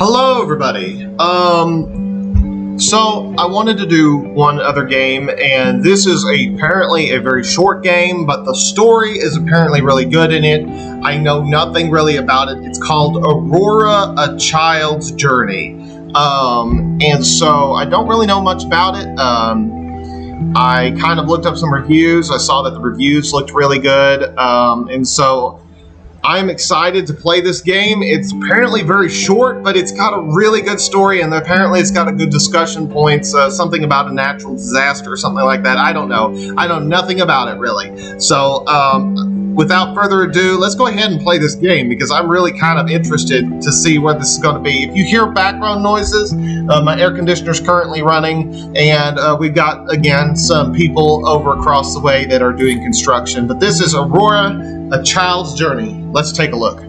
Hello, everybody. So I wanted to do one other game, and this is apparently a very short game, but the story is apparently really good in it. I know nothing really about it. It's called Aurora, A Child's Journey. And so I don't really know much about it. I kind of looked up some reviews. I saw that the reviews looked really good. And so I'm excited to play this game. It's apparently very short, but it's got a really good story, and apparently it's got a good discussion points, something about a natural disaster or something like that. I don't know. I know nothing about it, really. So, without further ado, let's go ahead and play this game, because I'm really kind of interested to see what this is going to be. If you hear background noises, my air conditioner is currently running, and we've got, again, some people over across the way that are doing construction. But this is Aurora, A Child's Journey. Let's take a look.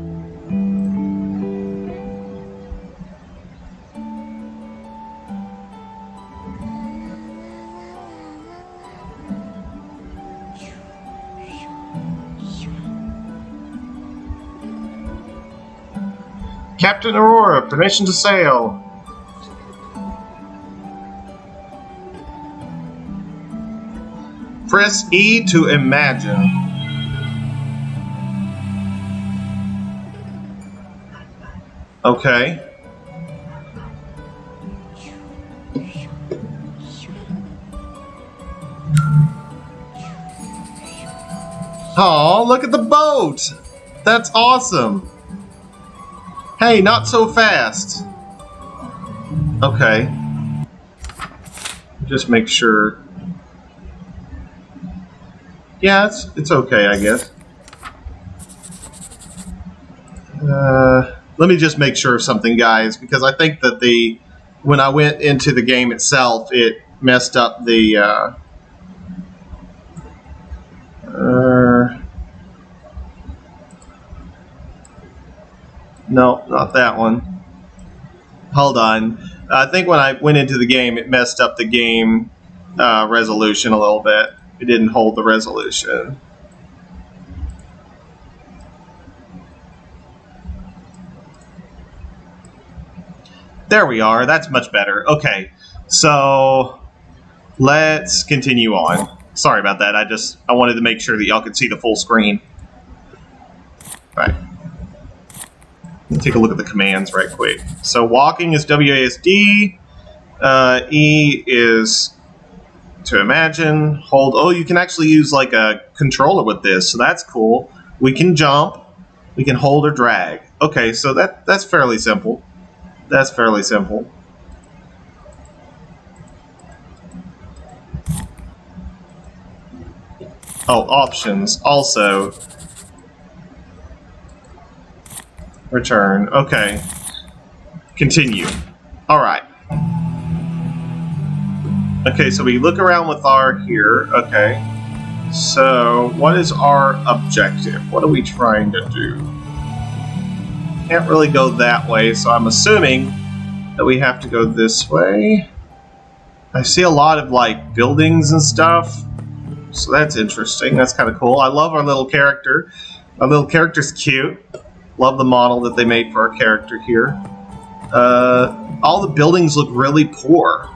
Captain Aurora, permission to sail. Press E to imagine. Okay. Oh, look at the boat! That's awesome! Hey, not so fast! Okay. Just make sure. Yeah, it's okay, I guess. Let me just make sure of something, guys, because I think that when I went into the game itself, it messed up the no, not that one. Hold on. I think when I went into the game, it messed up the game resolution a little bit. It didn't hold the resolution. There we are. That's much better. Okay, so let's continue on. Sorry about that. I wanted to make sure that y'all could see the full screen. All right. Let me take a look at the commands right quick. So walking is WASD. E is to imagine. Hold. Oh, you can actually use like a controller with this, so that's cool. We can jump. We can hold or drag. Okay, so that's fairly simple. That's fairly simple. Oh, options. Also, return. Okay. Continue. All right. Okay, so we look around with our here. Okay. So, what is our objective? What are we trying to do? Can't really go that way, so I'm assuming that we have to go this way. I see a lot of like buildings and stuff, so that's interesting. That's kind of cool. I love our little character. Our little character's cute. Love the model that they made for our character here. All the buildings look really poor,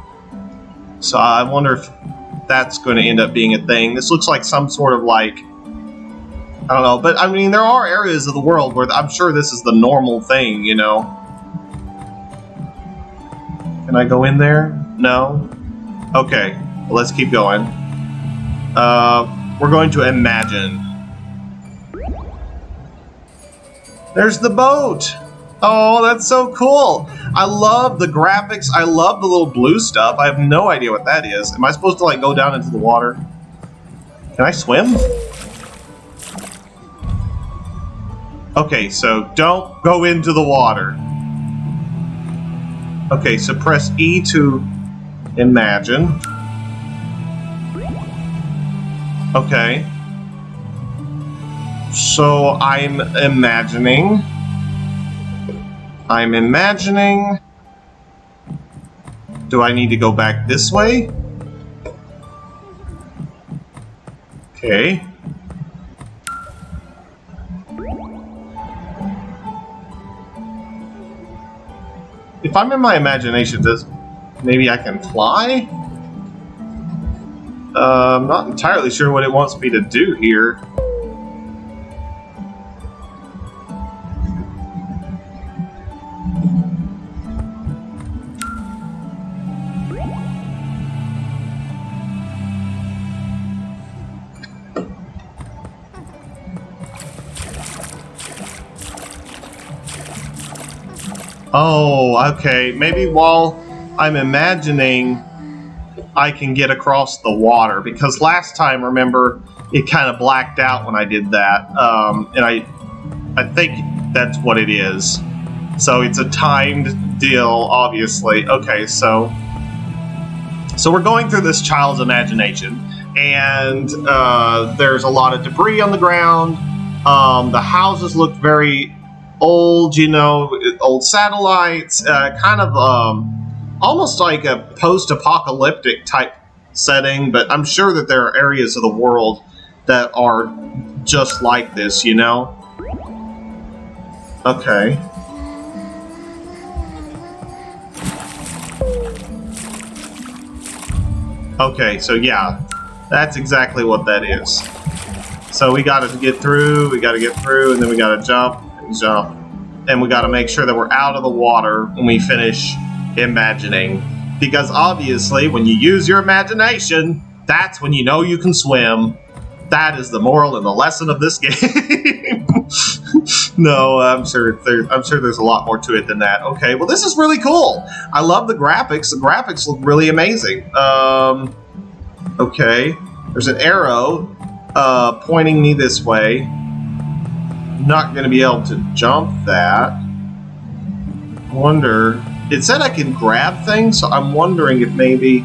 so I wonder if that's going to end up being a thing. This looks like some sort of like, I don't know, but I mean, there are areas of the world where I'm sure this is the normal thing, you know. Can I go in there? No? Okay, well, let's keep going. We're going to imagine. There's the boat! Oh, that's so cool! I love the graphics. I love the little blue stuff. I have no idea what that is. Am I supposed to, like, go down into the water? Can I swim? Okay, so don't go into the water. Okay, so press E to imagine. Okay. So I'm imagining. Do I need to go back this way? Okay. if I'm in my imagination, maybe I can fly? I'm not entirely sure what it wants me to do here. Oh, okay. Maybe while I'm imagining I can get across the water, because last time, remember, it kind of blacked out when I did that, and I think that's what it is. So it's a timed deal, obviously. Okay, so we're going through this child's imagination, and there's a lot of debris on the ground. The houses look very old, you know, old satellites, kind of almost like a post-apocalyptic type setting, but I'm sure that there are areas of the world that are just like this, you know? Okay. Okay, so yeah, that's exactly what that is. So we gotta get through, and then we gotta jump, and we gotta make sure that we're out of the water when we finish imagining. Because obviously, when you use your imagination, that's when you know you can swim. That is the moral and the lesson of this game. No, I'm sure there's a lot more to it than that. Okay, well, this is really cool. I love the graphics. The graphics look really amazing. Okay, there's an arrow pointing me this way. I'm not going to be able to jump that. I wonder. It said I can grab things, so I'm wondering if maybe.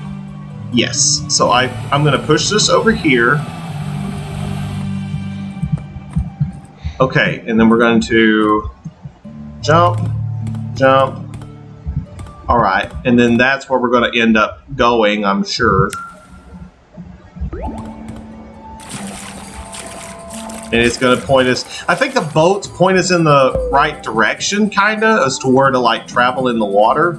Yes. So I'm going to push this over here. Okay, and then we're going to jump. All right, and then that's where we're going to end up going, I'm sure. And it's going to point us. I think the boats point us in the right direction, kind of, as to where to like travel in the water,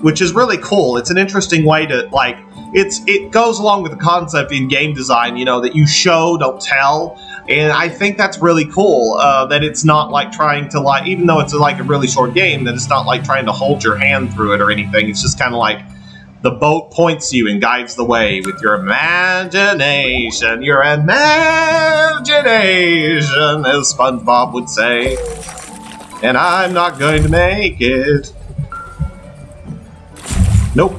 which is really cool. It's an interesting way to like. It goes along with the concept in game design, you know, that you show, don't tell. And I think that's really cool, that it's not like trying to like, even though it's like a really short game, that it's not like trying to hold your hand through it or anything. It's just kind of like the boat points you and guides the way with your imagination. Your imagination, as SpongeBob would say. And I'm not going to make it. Nope.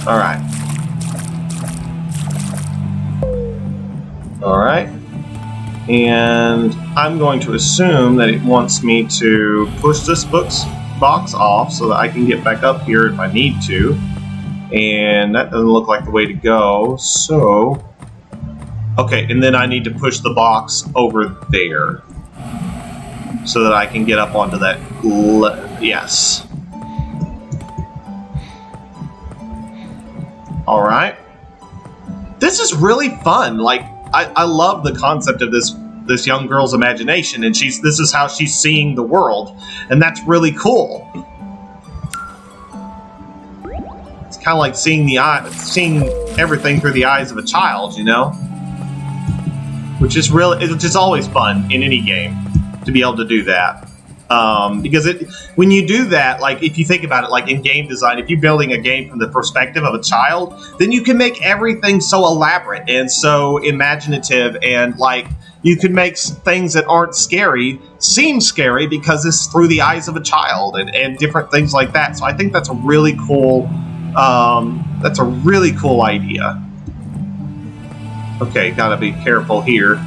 Alright. Alright. And I'm going to assume that it wants me to push this box off so that I can get back up here if I need to. And that doesn't look like the way to go. So, okay, and then I need to push the box over there so that I can get up onto that. Yes. All right. This is really fun. Like, I love the concept of this young girl's imagination, and this is how she's seeing the world, and that's really cool. It's kind of like seeing everything through the eyes of a child, you know, which is always fun in any game to be able to do that. Because when you do that, like if you think about it, like in game design, if you're building a game from the perspective of a child, then you can make everything so elaborate and so imaginative, and like you can make things that aren't scary seem scary because it's through the eyes of a child, and different things like that. So I think that's a really cool idea. Okay, gotta be careful here.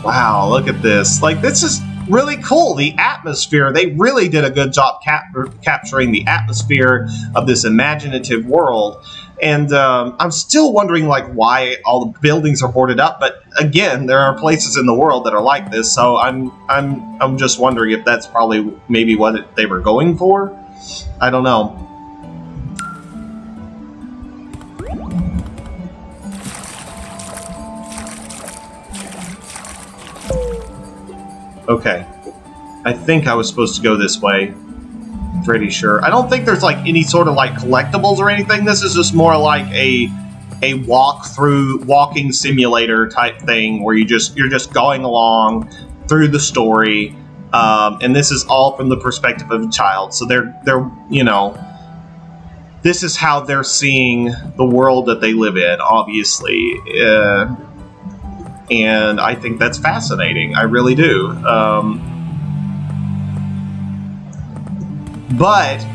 Wow, look at this. Like, this is really cool. The atmosphere, they really did a good job capturing the atmosphere of this imaginative world. And I'm still wondering, like, why all the buildings are boarded up. But again, there are places in the world that are like this. So I'm just wondering if that's probably maybe what they were going for. I don't know. Okay. I think I was supposed to go this way. Pretty sure. I don't think there's like any sort of like collectibles or anything. This is just more like a walking simulator type thing where you're just going along through the story, and this is all from the perspective of a child. So they're you know, this is how they're seeing the world that they live in, obviously, and I think that's fascinating. I really do. But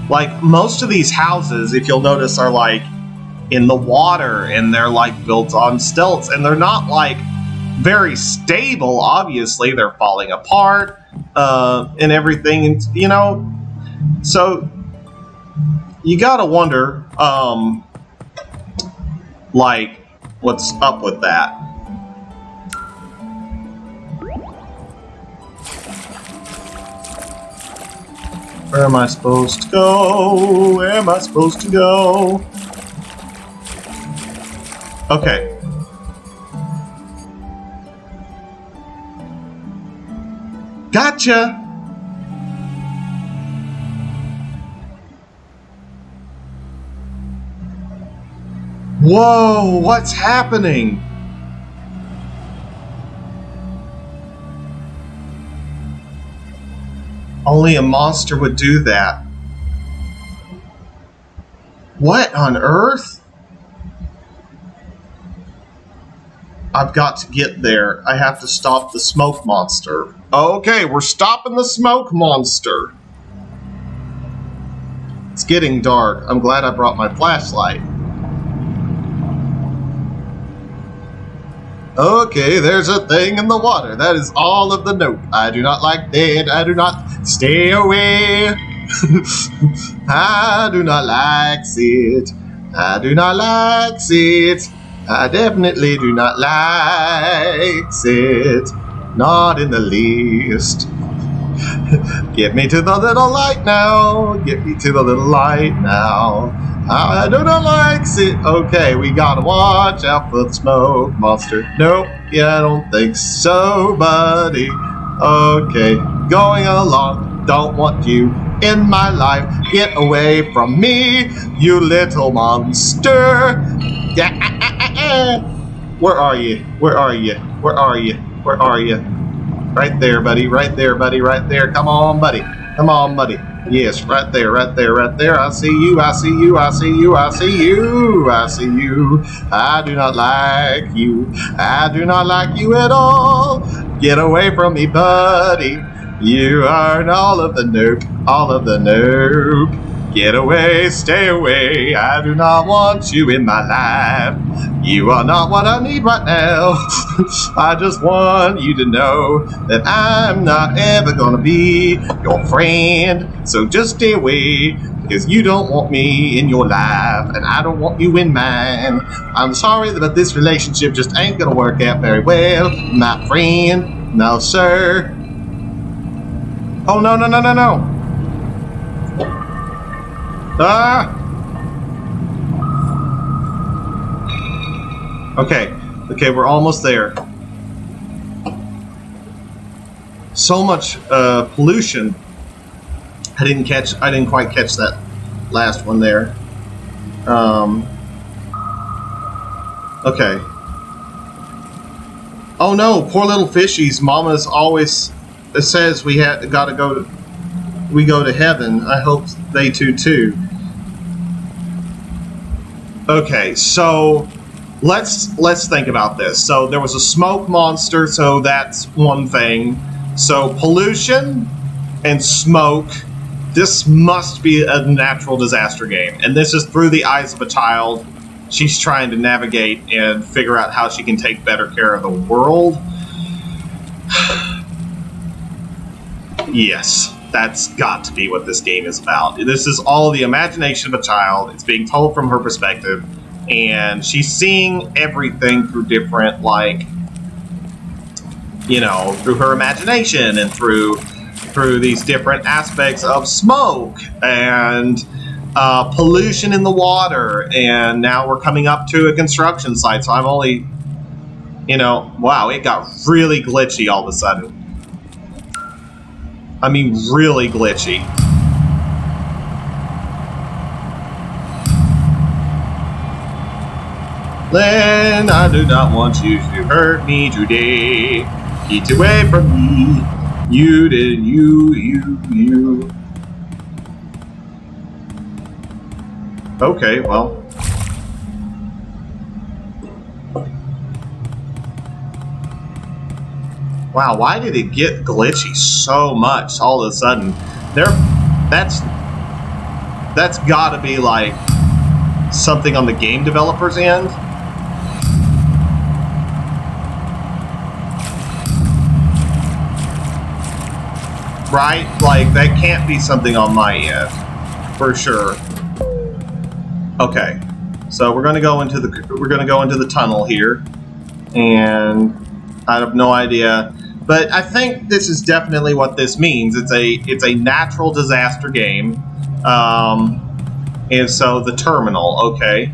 like most of these houses, if you'll notice, are like in the water, and they're like built on stilts, and they're not like very stable. Obviously, they're falling apart and everything, and you know, so you gotta wonder, like, what's up with that. Where am I supposed to go? Where am I supposed to go? Okay. Gotcha! Whoa, what's happening? Only a monster would do that. What on earth? I've got to get there. I have to stop the smoke monster. Okay, we're stopping the smoke monster. It's getting dark. I'm glad I brought my flashlight. Okay, there's a thing in the water. That is all of the note. I do not like that. I do not... Stay away. I do not like it. I do not like it. I definitely do not like it. Not in the least. Get me to the little light now. Get me to the little light now. I do not like it. Okay, we gotta watch out for the smoke monster. Nope, yeah, I don't think so, buddy. Okay, going along. Don't want you in my life. Get away from me, you little monster. Yeah. Where are you? Where are you? Where are you? Where are you? Right there, buddy. Right there, buddy. Right there. Come on, buddy. Come on, buddy. Yes, right there, right there, right there. I see you, I see you, I see you, I see you, I see you. I do not like you. I do not like you at all. Get away from me, buddy. You are all of the nope, all of the nope. Get away, stay away. I do not want you in my life. You are not what I need right now. I just want you to know that I'm not ever gonna be your friend. So just stay away, because you don't want me in your life, and I don't want you in mine. I'm sorry that this relationship just ain't gonna work out very well, my friend. No, sir. Oh, no, no, no, no, no. Ah! Okay, we're almost there. So much pollution. I didn't quite catch that last one there. Okay. Oh no, poor little fishies. Mama's always says we go to heaven. I hope they too. Okay, so let's think about this. So there was a smoke monster, so that's one thing. So pollution and smoke. This must be a natural disaster game, and this is through the eyes of a child. She's trying to navigate and figure out how she can take better care of the world. Yes, that's got to be what this game is about. This is all the imagination of a child. It's being told from her perspective, and she's seeing everything through different, like, you know, through her imagination and through these different aspects of smoke and pollution in the water. And now we're coming up to a construction site, so I'm only, you know, wow, it got really glitchy all of a sudden. I mean, really glitchy. Len, I do not want you to hurt me today. Get away from me. You did, you. Okay, well. Wow, why did it get glitchy so much all of a sudden? That's gotta be like something on the game developer's end. Right? Like, that can't be something on my end. For sure. Okay. So we're gonna go into the tunnel here. And I have no idea. But I think this is definitely what this means. It's a natural disaster game. And so the terminal, okay.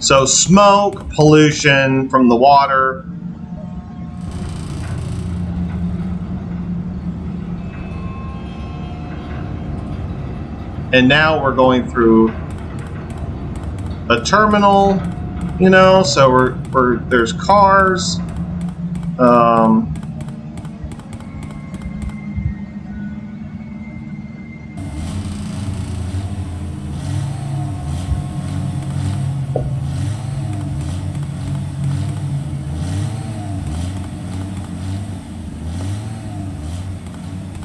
So smoke, pollution from the water. And now we're going through a terminal, you know, so there's cars.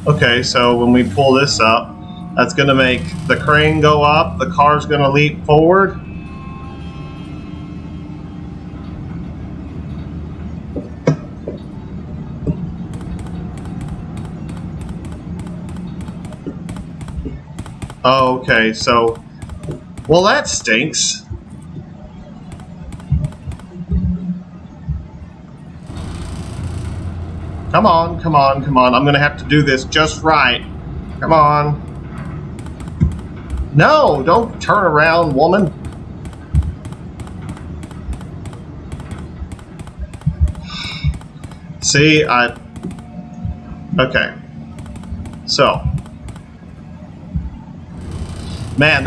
Okay, so when we pull this up, that's going to make the crane go up, the car's going to leap forward. Okay, so, well, that stinks. Come on, come on, come on. I'm going to have to do this just right. Come on. No, don't turn around, woman. See, okay. So. Man,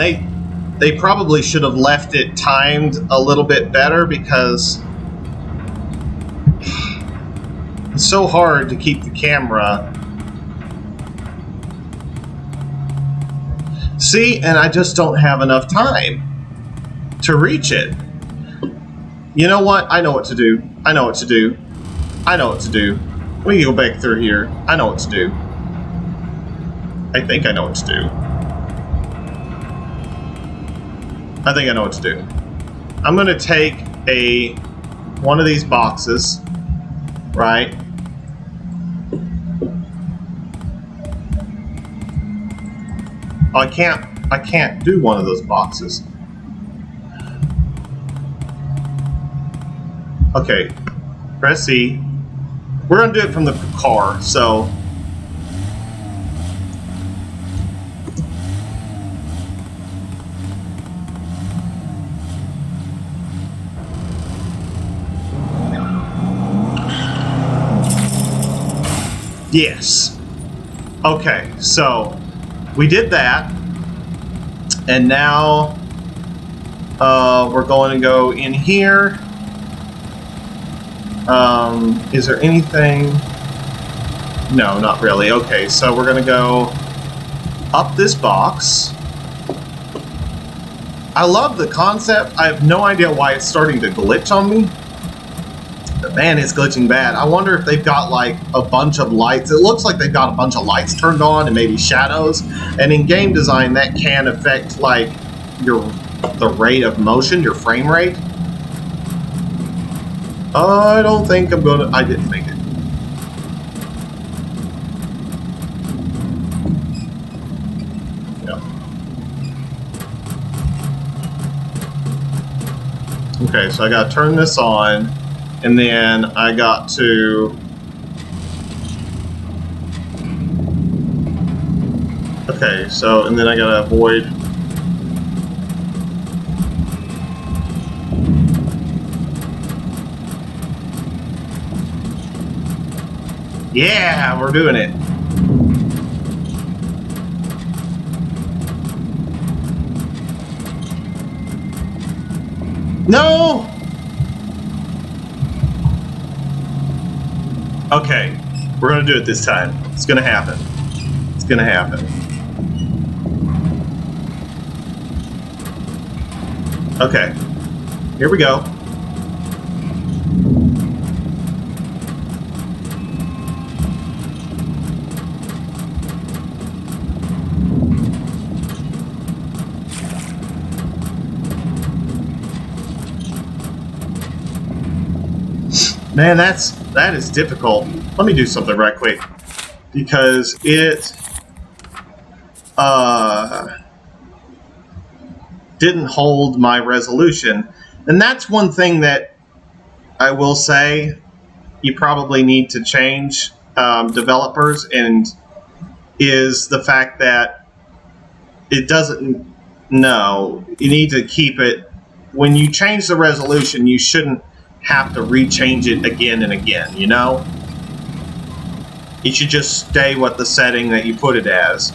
they probably should have left it timed a little bit better because it's so hard to keep the camera. See, and I just don't have enough time to reach it. You know what? I know what to do. I know what to do. I know what to do. We can go back through here. I know what to do. I think I know what to do. I think I know what to do. I'm going to take one of these boxes, right? Oh, I can't do one of those boxes. Okay, press C. We're going to do it from the car, so... Yes. Okay, so we did that, and now we're going to go in here. Is there anything? No, not really. Okay, so we're going to go up this box. I love the concept. I have no idea why it's starting to glitch on me. Man, it's glitching bad. I wonder if they've got like a bunch of lights. It looks like they've got a bunch of lights turned on and maybe shadows. And in game design, that can affect like the rate of motion, your frame rate. I don't think I'm gonna. I didn't make it. Yeah. Okay, so I gotta turn this on. And then I got to... Okay, so, and then I gotta avoid... Yeah, we're doing it. No! Okay, we're gonna do it this time. It's gonna happen. It's gonna happen. Okay, here we go. Man, that is difficult. Let me do something right quick because it didn't hold my resolution, and that's one thing that I will say you probably need to change, developers, and is the fact that it doesn't. No, you need to keep it. When you change the resolution, you shouldn't have to rechange it again and again, you know? You should just stay with the setting that you put it as.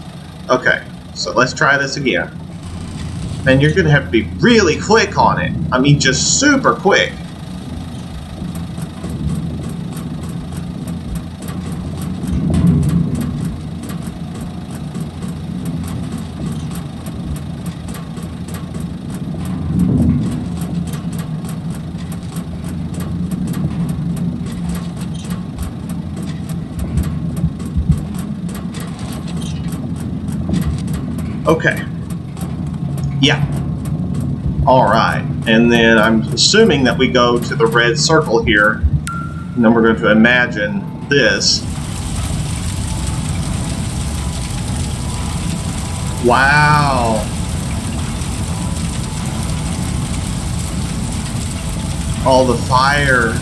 Okay, so let's try this again. And you're gonna have to be really quick on it. I mean, just super quick. Okay. Yeah. All right. And then I'm assuming that we go to the red circle here. And then we're going to imagine this. Wow. All the fire.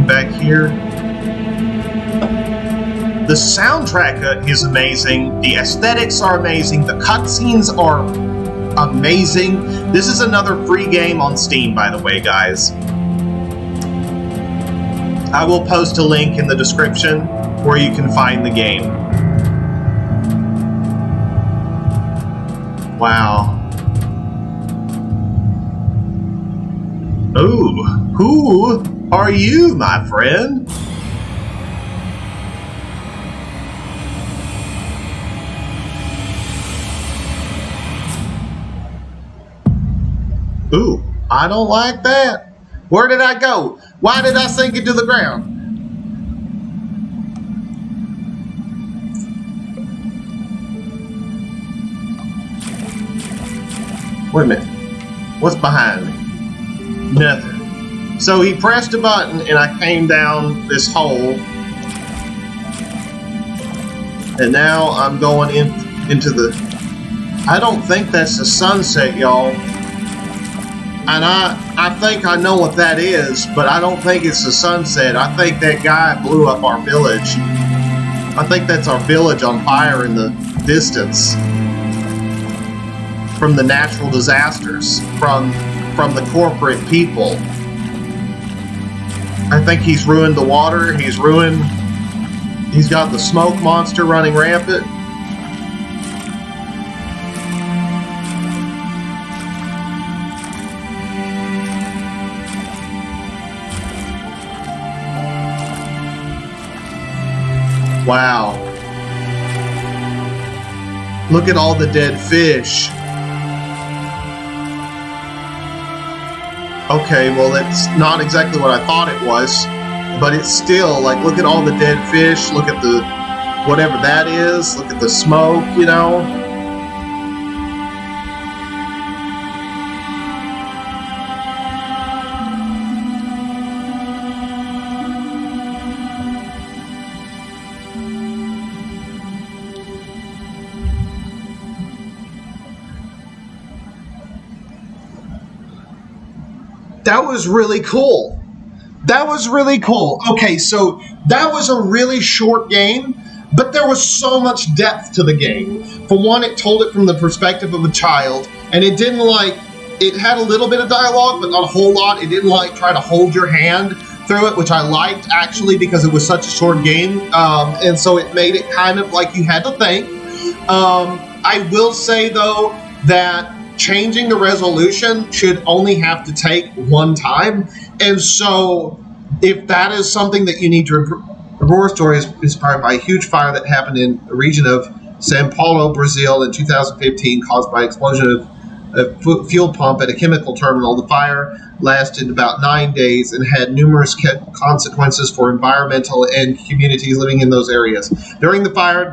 Back here. The soundtrack is amazing. The aesthetics are amazing. The cutscenes are amazing. This is another free game on Steam, by the way, guys. I will post a link in the description where you can find the game. Wow. Ooh, who are you, my friend? Ooh, I don't like that. Where did I go? Why did I sink into the ground? Wait a minute. What's behind me? Nothing. So he pressed a button and I came down this hole. And now I'm going into the... I don't think that's the sunset, y'all. And I think I know what that is, but I don't think it's the sunset. I think that guy blew up our village. I think that's our village on fire in the distance. From the natural disasters. From the corporate people. I think he's ruined the water. He's got the smoke monster running rampant. Wow. Look at all the dead fish. Okay, well, it's not exactly what I thought it was, but it's still, like, look at all the dead fish, look at the, whatever that is, look at the smoke, you know? That was really cool. That was really cool. Okay, so that was a really short game, but there was so much depth to the game. For one, it told it from the perspective of a child, and it didn't it had a little bit of dialogue, but not a whole lot. It didn't try to hold your hand through it, which I liked actually because it was such a short game, and so it made it kind of like you had to think. I will say though that changing the resolution should only have to take one time, and so if that is something that you need to improve, Aurora story is inspired by a huge fire that happened in the region of Sao Paulo, Brazil in 2015, caused by explosion of a fuel pump at a chemical terminal. The fire lasted about 9 days and had numerous consequences for environmental and communities living in those areas. During the fire,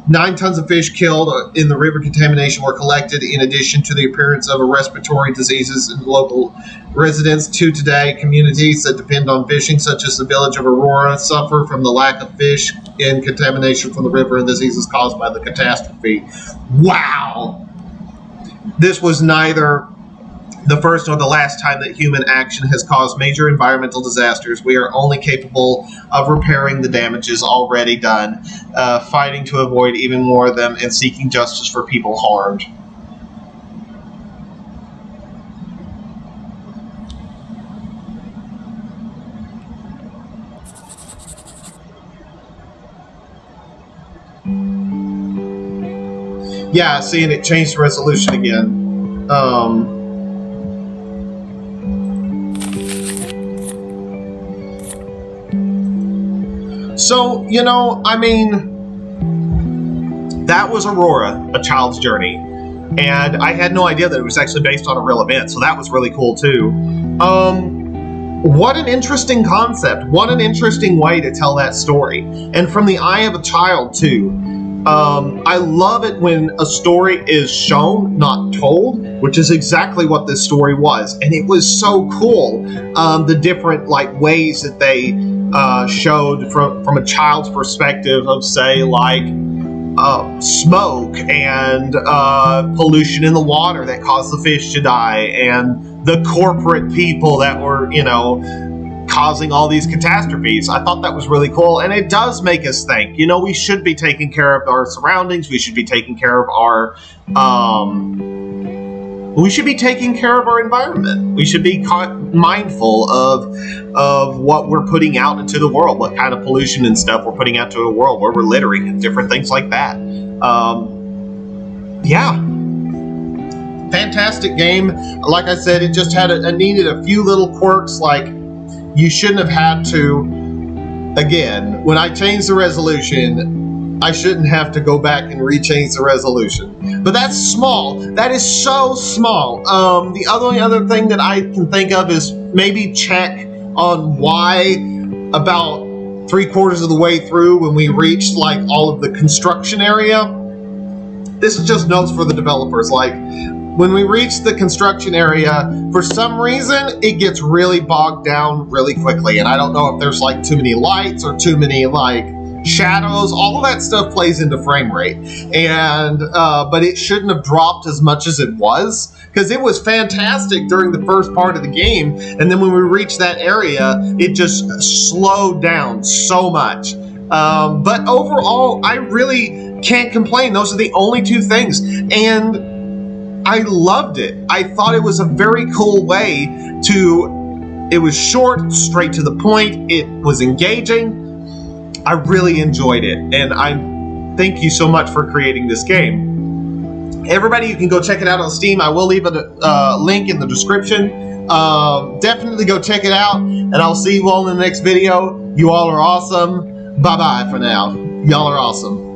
9 tons of fish killed in the river contamination were collected, in addition to the appearance of respiratory diseases in local residents. To today, communities that depend on fishing, such as the village of Aurora, suffer from the lack of fish and contamination from the river and diseases caused by the catastrophe. Wow! This was neither the first nor the last time that human action has caused major environmental disasters. We are only capable of repairing the damages already done, fighting to avoid even more of them, and seeking justice for people harmed. Yeah, see, and it changed the resolution again. So, I mean, that was Aurora, A Child's Journey. And I had no idea that it was actually based on a real event, so that was really cool, too. What an interesting concept. What an interesting way to tell that story. And from the eye of a child, too. I love it when a story is shown, not told, which is exactly what this story was. And it was so cool, the different ways that they showed from a child's perspective of, say, smoke and pollution in the water that caused the fish to die, and the corporate people that were, causing all these catastrophes. I thought that was really cool, and it does make us think. We should be taking care of our surroundings. We should be taking care of our environment. We should be mindful of what we're putting out into the world, what kind of pollution and stuff we're putting out to the world, where we're littering and different things like that. Yeah. Fantastic game. Like I said, it just had needed a few little quirks, you shouldn't have had to, again, when I changed the resolution, I shouldn't have to go back and rechange the resolution. But that's small. That is so small. The only other thing that I can think of is maybe check on why about 3/4 of the way through, when we reached all of the construction area. This is just notes for the developers. When we reach the construction area, for some reason, it gets really bogged down really quickly. And I don't know if there's too many lights or too many shadows. All of that stuff plays into frame rate. And, but it shouldn't have dropped as much as it was, because it was fantastic during the first part of the game. And then when we reached that area, it just slowed down so much. But overall, I really can't complain. Those are the only two things. And I loved it. I thought it was a very cool way it was short, straight to the point. It was engaging. I really enjoyed it. And I thank you so much for creating this game. Everybody, you can go check it out on Steam. I will leave a link in the description. Definitely go check it out. And I'll see you all in the next video. You all are awesome. Bye-bye for now. Y'all are awesome.